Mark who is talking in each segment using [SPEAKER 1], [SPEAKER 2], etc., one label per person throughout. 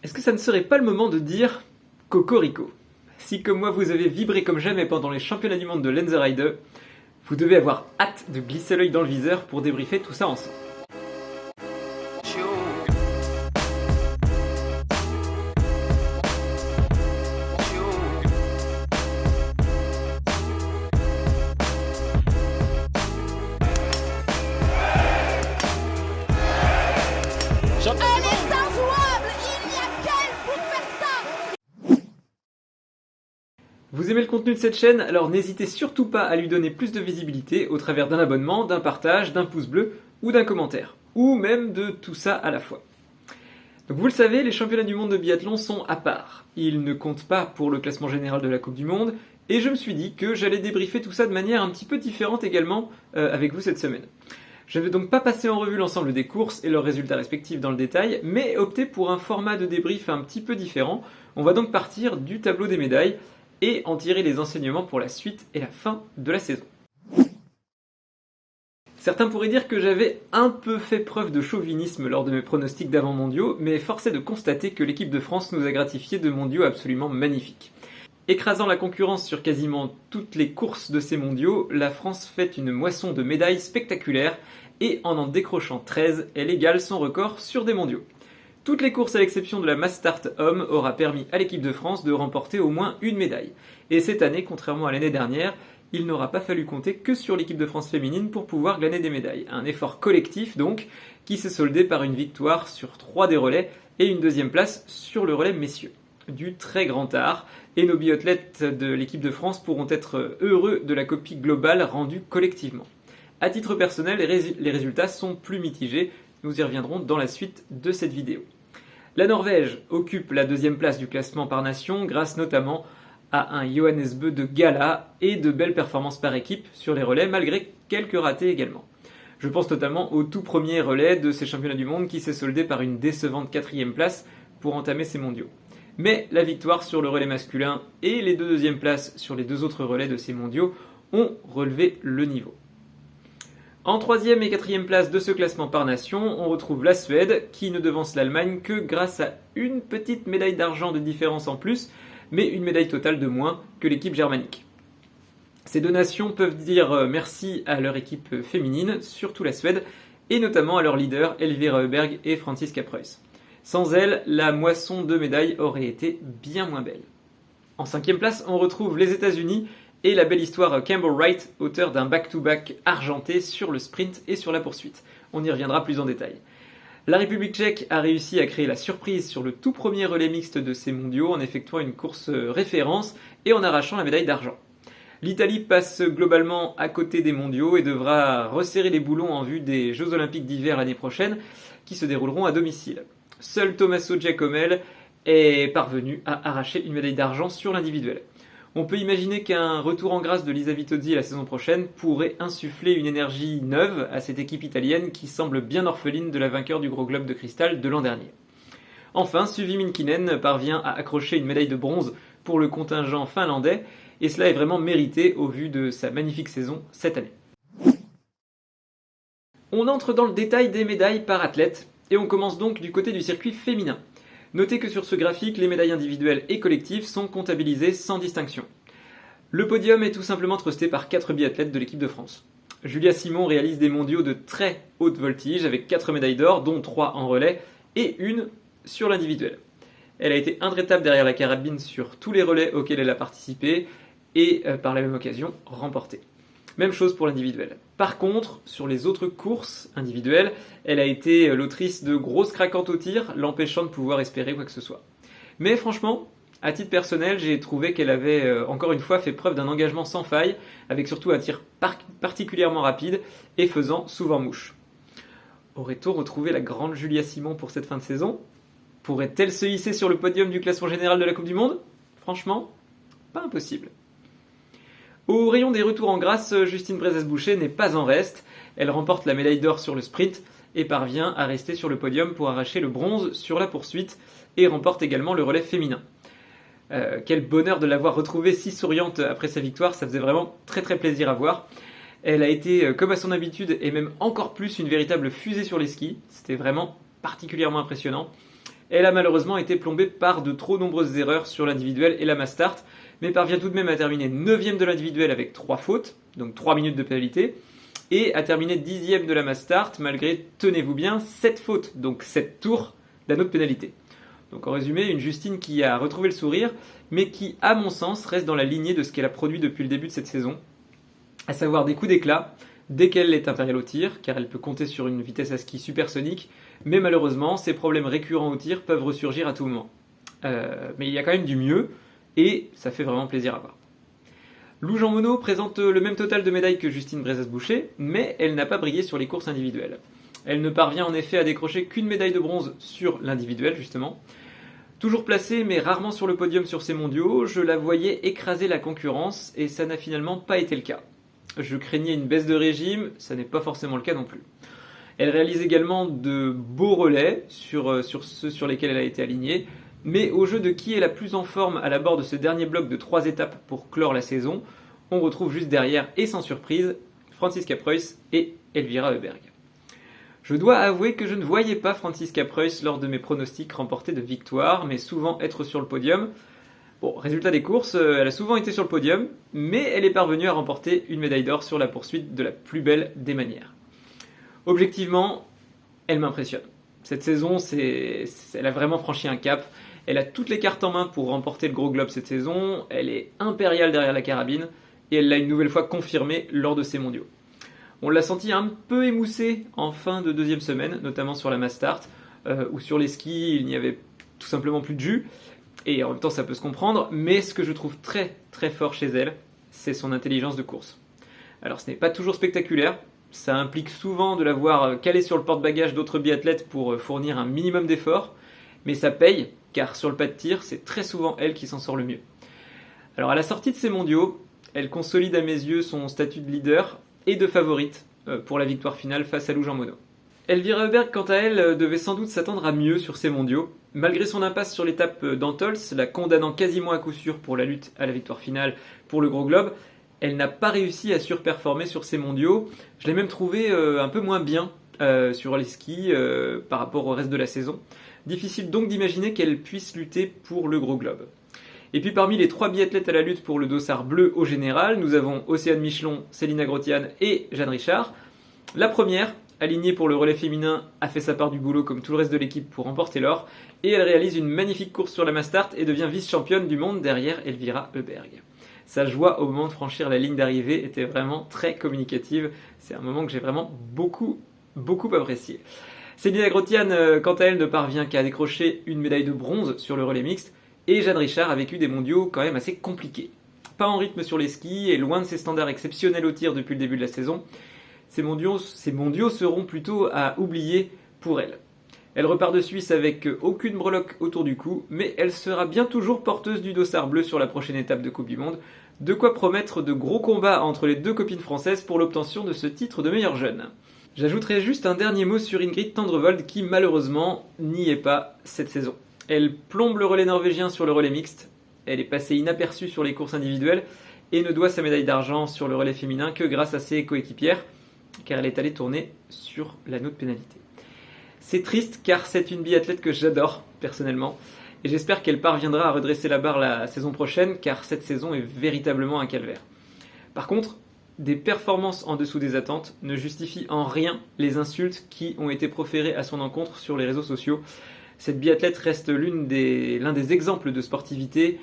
[SPEAKER 1] Est-ce que ça ne serait pas le moment de dire Cocorico? Si comme moi vous avez vibré comme jamais pendant les championnats du monde de Lenzerheide, vous devez avoir hâte de glisser l'œil dans le viseur pour débriefer tout ça ensemble.
[SPEAKER 2] Elle est injouable! Il n'y a qu'elle pour faire ça!
[SPEAKER 1] Vous aimez le contenu de cette chaîne? Alors n'hésitez surtout pas à lui donner plus de visibilité au travers d'un abonnement, d'un partage, d'un pouce bleu ou d'un commentaire. Ou même de tout ça à la fois. Donc vous le savez, les championnats du monde de biathlon sont à part. Ils ne comptent pas pour le classement général de la Coupe du Monde, et je me suis dit que j'allais débriefer tout ça de manière un petit peu différente également avec vous cette semaine. Je ne vais donc pas passer en revue l'ensemble des courses et leurs résultats respectifs dans le détail, mais opter pour un format de débrief un petit peu différent. On va donc partir du tableau des médailles et en tirer les enseignements pour la suite et la fin de la saison. Certains pourraient dire que j'avais un peu fait preuve de chauvinisme lors de mes pronostics d'avant-mondiaux, mais force est de constater que l'équipe de France nous a gratifié de mondiaux absolument magnifiques. Écrasant la concurrence sur quasiment toutes les courses de ces mondiaux, la France fait une moisson de médailles spectaculaires et en décrochant 13, elle égale son record sur des mondiaux. Toutes les courses à l'exception de la Mass Start Homme aura permis à l'équipe de France de remporter au moins une médaille. Et cette année, contrairement à l'année dernière, il n'aura pas fallu compter que sur l'équipe de France féminine pour pouvoir gagner des médailles. Un effort collectif donc, qui s'est soldé par une victoire sur 3 des relais et une deuxième place sur le relais messieurs. Du très grand art, et nos biathlètes de l'équipe de France pourront être heureux de la copie globale rendue collectivement. À titre personnel, les résultats sont plus mitigés, nous y reviendrons dans la suite de cette vidéo. La Norvège occupe la deuxième place du classement par nation grâce notamment à un Johannes Bö de gala et de belles performances par équipe sur les relais malgré quelques ratés également. Je pense notamment au tout premier relais de ces championnats du monde qui s'est soldé par une décevante 4e place pour entamer ces mondiaux. Mais la victoire sur le relais masculin et les 2 deuxièmes places sur les 2 autres relais de ces mondiaux ont relevé le niveau. En 3e et 4e place de ce classement par nation, on retrouve la Suède qui ne devance l'Allemagne que grâce à une petite médaille d'argent de différence en plus, mais une médaille totale de moins que l'équipe germanique. Ces 2 nations peuvent dire merci à leur équipe féminine, surtout la Suède, et notamment à leurs leaders Elvira Öberg et Franziska Preuss. Sans elles, la moisson de médailles aurait été bien moins belle. En 5e place, on retrouve les États-Unis et la belle histoire Campbell Wright, auteur d'un back-to-back argenté sur le sprint et sur la poursuite. On y reviendra plus en détail. La République tchèque a réussi à créer la surprise sur le tout premier relais mixte de ces mondiaux en effectuant une course référence et en arrachant la médaille d'argent. L'Italie passe globalement à côté des mondiaux et devra resserrer les boulons en vue des Jeux Olympiques d'hiver l'année prochaine qui se dérouleront à domicile. Seul Tommaso Giacomel est parvenu à arracher une médaille d'argent sur l'individuel. On peut imaginer qu'un retour en grâce de Lisa Vitozzi la saison prochaine pourrait insuffler une énergie neuve à cette équipe italienne qui semble bien orpheline de la vainqueur du Gros Globe de Cristal de l'an dernier. Enfin, Suvi Minkinen parvient à accrocher une médaille de bronze pour le contingent finlandais, et cela est vraiment mérité au vu de sa magnifique saison cette année. On entre dans le détail des médailles par athlète, et on commence donc du côté du circuit féminin. Notez que sur ce graphique, les médailles individuelles et collectives sont comptabilisées sans distinction. Le podium est tout simplement trusté par 4 biathlètes de l'équipe de France. Julia Simon réalise des mondiaux de très haute voltige avec 4 médailles d'or, dont 3 en relais et une sur l'individuel. Elle a été intraitable derrière la carabine sur tous les relais auxquels elle a participé et par la même occasion remporté. Même chose pour l'individuel. Par contre, sur les autres courses individuelles, elle a été l'autrice de grosses craquantes au tir, l'empêchant de pouvoir espérer quoi que ce soit. Mais franchement, à titre personnel, j'ai trouvé qu'elle avait encore une fois fait preuve d'un engagement sans faille, avec surtout un tir particulièrement rapide et faisant souvent mouche. Aurait-on retrouvé la grande Julia Simon pour cette fin de saison? Pourrait-elle se hisser sur le podium du classement général de la Coupe du Monde? Franchement, pas impossible. Au rayon des retours en grâce, Justine Brezès-Boucher n'est pas en reste. Elle remporte la médaille d'or sur le sprint et parvient à rester sur le podium pour arracher le bronze sur la poursuite et remporte également le relais féminin. Quel bonheur de l'avoir retrouvée si souriante après sa victoire, ça faisait vraiment très très plaisir à voir. Elle a été, comme à son habitude, et même encore plus une véritable fusée sur les skis. C'était vraiment particulièrement impressionnant. Elle a malheureusement été plombée par de trop nombreuses erreurs sur l'individuel et la mass start, mais parvient tout de même à terminer 9ème de l'individuel avec 3 fautes, donc 3 minutes de pénalité, et à terminer 10ème de la mass start malgré, tenez-vous bien, 7 fautes, donc 7 tours d'anneau de pénalité. Donc en résumé, une Justine qui a retrouvé le sourire, mais qui, à mon sens, reste dans la lignée de ce qu'elle a produit depuis le début de cette saison, à savoir des coups d'éclat, dès qu'elle est impériale au tir, car elle peut compter sur une vitesse à ski supersonique, mais malheureusement, ces problèmes récurrents au tir peuvent ressurgir à tout moment. Mais il y a quand même du mieux, et ça fait vraiment plaisir à voir. Lou Jean Monod présente le même total de médailles que Justine Brezas-Boucher, mais elle n'a pas brillé sur les courses individuelles. Elle ne parvient en effet à décrocher qu'une médaille de bronze sur l'individuel, justement. Toujours placée, mais rarement sur le podium sur ces mondiaux, je la voyais écraser la concurrence, et ça n'a finalement pas été le cas. Je craignais une baisse de régime, ça n'est pas forcément le cas non plus. Elle réalise également de beaux relais sur ceux sur lesquels elle a été alignée, mais au jeu de qui est la plus en forme à l'abord de ce dernier bloc de 3 étapes pour clore la saison, on retrouve juste derrière, et sans surprise, Franziska Preuss et Elvira Heuberg. Je dois avouer que je ne voyais pas Franziska Preuss lors de mes pronostics remportés de victoire, mais souvent être sur le podium. Bon, résultat des courses, elle a souvent été sur le podium, mais elle est parvenue à remporter une médaille d'or sur la poursuite de la plus belle des manières. Objectivement, elle m'impressionne. Cette saison, elle a vraiment franchi un cap. Elle a toutes les cartes en main pour remporter le gros globe cette saison, elle est impériale derrière la carabine, et elle l'a une nouvelle fois confirmé lors de ces mondiaux. On l'a senti un peu émoussée en fin de deuxième semaine, notamment sur la mass start, où sur les skis, il n'y avait tout simplement plus de jus, et en même temps ça peut se comprendre, mais ce que je trouve très très fort chez elle, c'est son intelligence de course. Alors ce n'est pas toujours spectaculaire, ça implique souvent de la voir calée sur le porte-bagages d'autres biathlètes pour fournir un minimum d'efforts, mais ça paye, car sur le pas de tir, c'est très souvent elle qui s'en sort le mieux. Alors à la sortie de ces mondiaux, elle consolide à mes yeux son statut de leader et de favorite pour la victoire finale face à Lou Jean Monod. Elvira Heuberg, quant à elle, devait sans doute s'attendre à mieux sur ces mondiaux. Malgré son impasse sur l'étape d'Antols, la condamnant quasiment à coup sûr pour la lutte à la victoire finale pour le gros globe, elle n'a pas réussi à surperformer sur ces mondiaux. Je l'ai même trouvé un peu moins bien sur les skis par rapport au reste de la saison. Difficile donc d'imaginer qu'elle puisse lutter pour le gros globe. Et puis parmi les 3 biathlètes à la lutte pour le dossard bleu au général, nous avons Océane Michelon, Célina Grotian et Jeanne Richard. La première, alignée pour le relais féminin, a fait sa part du boulot comme tout le reste de l'équipe pour remporter l'or, et elle réalise une magnifique course sur la mass start et devient vice-championne du monde derrière Elvira Heuberg. Sa joie au moment de franchir la ligne d'arrivée était vraiment très communicative, c'est un moment que j'ai vraiment beaucoup apprécié. Célina Grotian, quant à elle, ne parvient qu'à décrocher une médaille de bronze sur le relais mixte, et Jeanne Richard a vécu des mondiaux quand même assez compliqués. Pas en rythme sur les skis et loin de ses standards exceptionnels au tir depuis le début de la saison, ces mondiaux seront plutôt à oublier pour elle. Elle repart de Suisse avec aucune breloque autour du cou, mais elle sera bien toujours porteuse du dossard bleu sur la prochaine étape de Coupe du Monde, de quoi promettre de gros combats entre les 2 copines françaises pour l'obtention de ce titre de meilleure jeune. J'ajouterai juste un dernier mot sur Ingrid Tendrevold qui malheureusement n'y est pas cette saison. Elle plombe le relais norvégien sur le relais mixte, elle est passée inaperçue sur les courses individuelles et ne doit sa médaille d'argent sur le relais féminin que grâce à ses coéquipières, car elle est allée tourner sur l'anneau de pénalité. C'est triste car c'est une biathlète que j'adore personnellement, et j'espère qu'elle parviendra à redresser la barre la saison prochaine, car cette saison est véritablement un calvaire. Par contre, des performances en dessous des attentes ne justifient en rien les insultes qui ont été proférées à son encontre sur les réseaux sociaux. Cette biathlète reste l'un des exemples de sportivité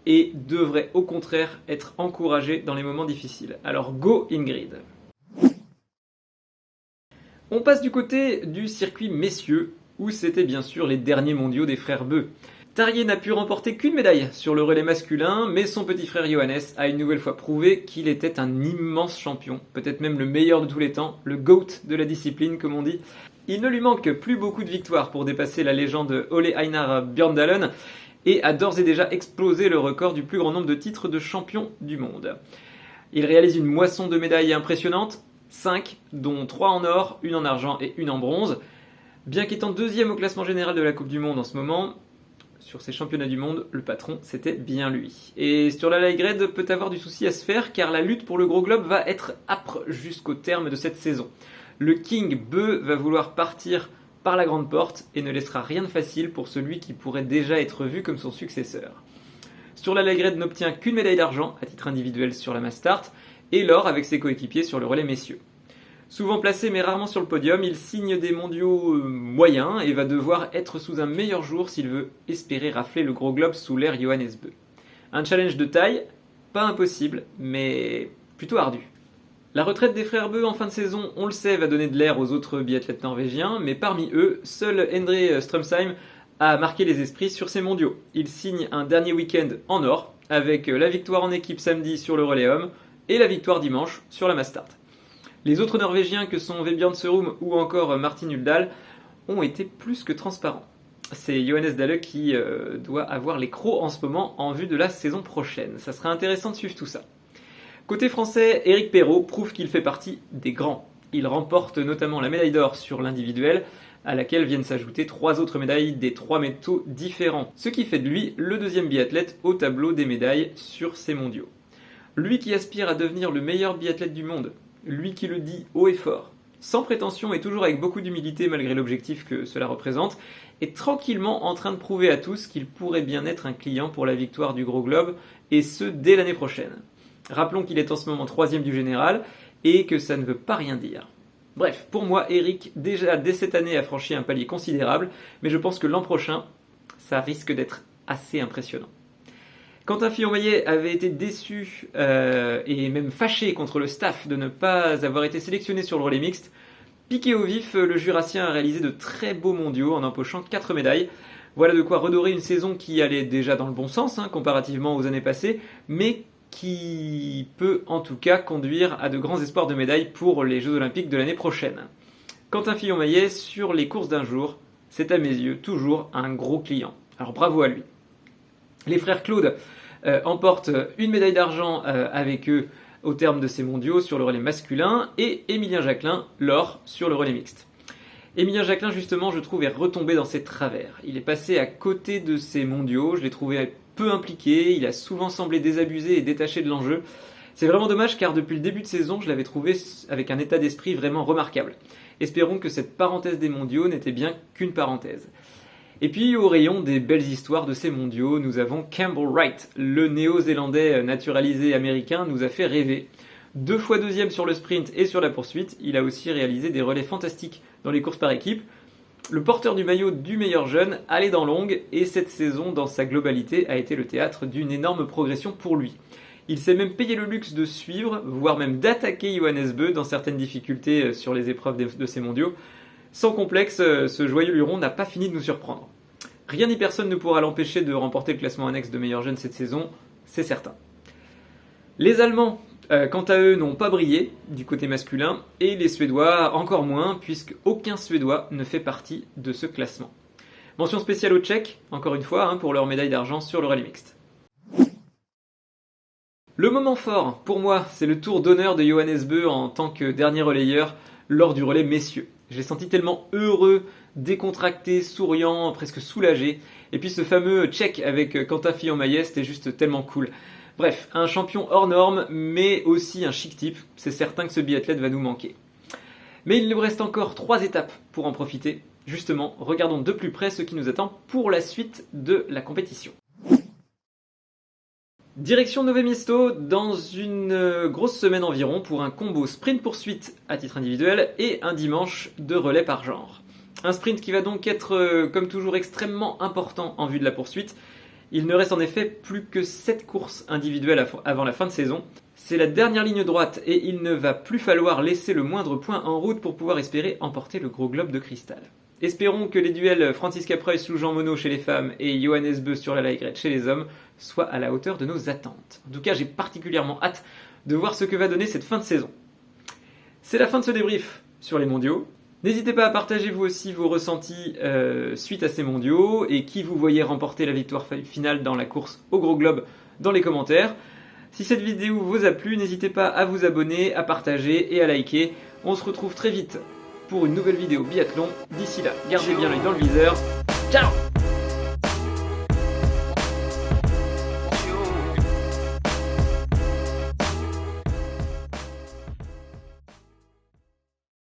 [SPEAKER 1] et devrait au contraire être encouragée dans les moments difficiles. Alors go Ingrid! On passe du côté du circuit messieurs, où c'était bien sûr les derniers mondiaux des frères Beu. Tarrier n'a pu remporter qu'une médaille sur le relais masculin, mais son petit frère Johannes a une nouvelle fois prouvé qu'il était un immense champion, peut-être même le meilleur de tous les temps, le GOAT de la discipline comme on dit. Il ne lui manque plus beaucoup de victoires pour dépasser la légende Ole Einar Bjørndalen et a d'ores et déjà explosé le record du plus grand nombre de titres de champion du monde. Il réalise une moisson de médailles impressionnante, 5, dont 3 en or, 1 en argent et 1 en bronze. Bien qu'étant 2e au classement général de la Coupe du Monde en ce moment, sur ces championnats du monde, le patron, c'était bien lui. Et sur la light grade peut avoir du souci à se faire, car la lutte pour le gros globe va être âpre jusqu'au terme de cette saison. Le King Beu va vouloir partir par la grande porte et ne laissera rien de facile pour celui qui pourrait déjà être vu comme son successeur. Sur la light red n'obtient qu'une médaille d'argent à titre individuel sur la mass start et l'or avec ses coéquipiers sur le relais messieurs. Souvent placé mais rarement sur le podium, il signe des mondiaux moyens et va devoir être sous un meilleur jour s'il veut espérer rafler le gros globe sous l'ère Johannes Bö. Un challenge de taille, pas impossible, mais plutôt ardu. La retraite des frères Bö en fin de saison, on le sait, va donner de l'air aux autres biathlètes norvégiens, mais parmi eux, seul Endre Strømsheim a marqué les esprits sur ces mondiaux. Il signe un dernier week-end en or, avec la victoire en équipe samedi sur le relais homme et la victoire dimanche sur la mass start. Les autres Norvégiens que sont Vebjørn Sørum ou encore Martin Uldal ont été plus que transparents. C'est Johannes Dalle qui doit avoir les crocs en ce moment en vue de la saison prochaine. Ça sera intéressant de suivre tout ça. Côté français, Éric Perrault prouve qu'il fait partie des grands. Il remporte notamment la médaille d'or sur l'individuel, à laquelle viennent s'ajouter 3 autres médailles des 3 métaux différents, ce qui fait de lui le deuxième biathlète au tableau des médailles sur ces mondiaux. Lui qui aspire à devenir le meilleur biathlète du monde, lui qui le dit haut et fort, sans prétention et toujours avec beaucoup d'humilité malgré l'objectif que cela représente, est tranquillement en train de prouver à tous qu'il pourrait bien être un client pour la victoire du Gros Globe, et ce dès l'année prochaine. Rappelons qu'il est en ce moment 3e du général, et que ça ne veut pas rien dire. Bref, pour moi, Eric, déjà dès cette année, a franchi un palier considérable, mais je pense que l'an prochain, ça risque d'être assez impressionnant. Quentin Fillon-Maillet avait été déçu et même fâché contre le staff de ne pas avoir été sélectionné sur le relais mixte. Piqué au vif, le Jurassien a réalisé de très beaux mondiaux en empochant 4 médailles. Voilà de quoi redorer une saison qui allait déjà dans le bon sens, comparativement aux années passées, mais qui peut en tout cas conduire à de grands espoirs de médailles pour les Jeux Olympiques de l'année prochaine. Quentin Fillon-Maillet, sur les courses d'un jour, c'est à mes yeux toujours un gros client. Alors bravo à lui. Les frères Claude emportent une médaille d'argent avec eux au terme de ces mondiaux sur le relais masculin et Émilien Jacquelin l'or sur le relais mixte. Émilien Jacquelin justement je trouve est retombé dans ses travers. Il est passé à côté de ces mondiaux, je l'ai trouvé peu impliqué, il a souvent semblé désabusé et détaché de l'enjeu. C'est vraiment dommage car depuis le début de saison je l'avais trouvé avec un état d'esprit vraiment remarquable. Espérons que cette parenthèse des mondiaux n'était bien qu'une parenthèse. Et puis au rayon des belles histoires de ces mondiaux, nous avons Campbell Wright, le néo-zélandais naturalisé américain, nous a fait rêver. 2 fois 2e sur le sprint et sur la poursuite, il a aussi réalisé des relais fantastiques dans les courses par équipe. Le porteur du maillot du meilleur jeune allait dans longue et cette saison dans sa globalité a été le théâtre d'une énorme progression pour lui. Il s'est même payé le luxe de suivre, voire même d'attaquer Johannes Bö dans certaines difficultés sur les épreuves de ces mondiaux. Sans complexe, ce joyeux luron n'a pas fini de nous surprendre. Rien ni personne ne pourra l'empêcher de remporter le classement annexe de meilleur jeune cette saison, c'est certain. Les Allemands, quant à eux, n'ont pas brillé du côté masculin, et les Suédois encore moins, puisque aucun Suédois ne fait partie de ce classement. Mention spéciale aux Tchèques, encore une fois, pour leur médaille d'argent sur le relais mixte. Le moment fort, pour moi, c'est le tour d'honneur de Johannes Bö en tant que dernier relayeur lors du relais messieurs. Je l'ai senti tellement heureux, décontracté, souriant, presque soulagé. Et puis ce fameux check avec Quentin Fillon-Maillet, c'était juste tellement cool. Bref, un champion hors norme, mais aussi un chic type. C'est certain que ce biathlète va nous manquer. Mais il nous reste encore 3 étapes pour en profiter. Justement, regardons de plus près ce qui nous attend pour la suite de la compétition. Direction Nové Město dans une grosse semaine environ pour un combo sprint-poursuite à titre individuel et un dimanche de relais par genre. Un sprint qui va donc être comme toujours extrêmement important en vue de la poursuite. Il ne reste en effet plus que 7 courses individuelles avant la fin de saison. C'est la dernière ligne droite et il ne va plus falloir laisser le moindre point en route pour pouvoir espérer emporter le gros globe de cristal. Espérons que les duels Franziska Preuss ou Jean Monod chez les femmes et Johannes Bö sur la light red chez les hommes soient à la hauteur de nos attentes. En tout cas, j'ai particulièrement hâte de voir ce que va donner cette fin de saison. C'est la fin de ce débrief sur les mondiaux. N'hésitez pas à partager vous aussi vos ressentis suite à ces mondiaux et qui vous voyez remporter la victoire finale dans la course au gros globe dans les commentaires. Si cette vidéo vous a plu, n'hésitez pas à vous abonner, à partager et à liker. On se retrouve très vite pour une nouvelle vidéo biathlon. D'ici là, gardez bien l'œil dans le viseur. Ciao!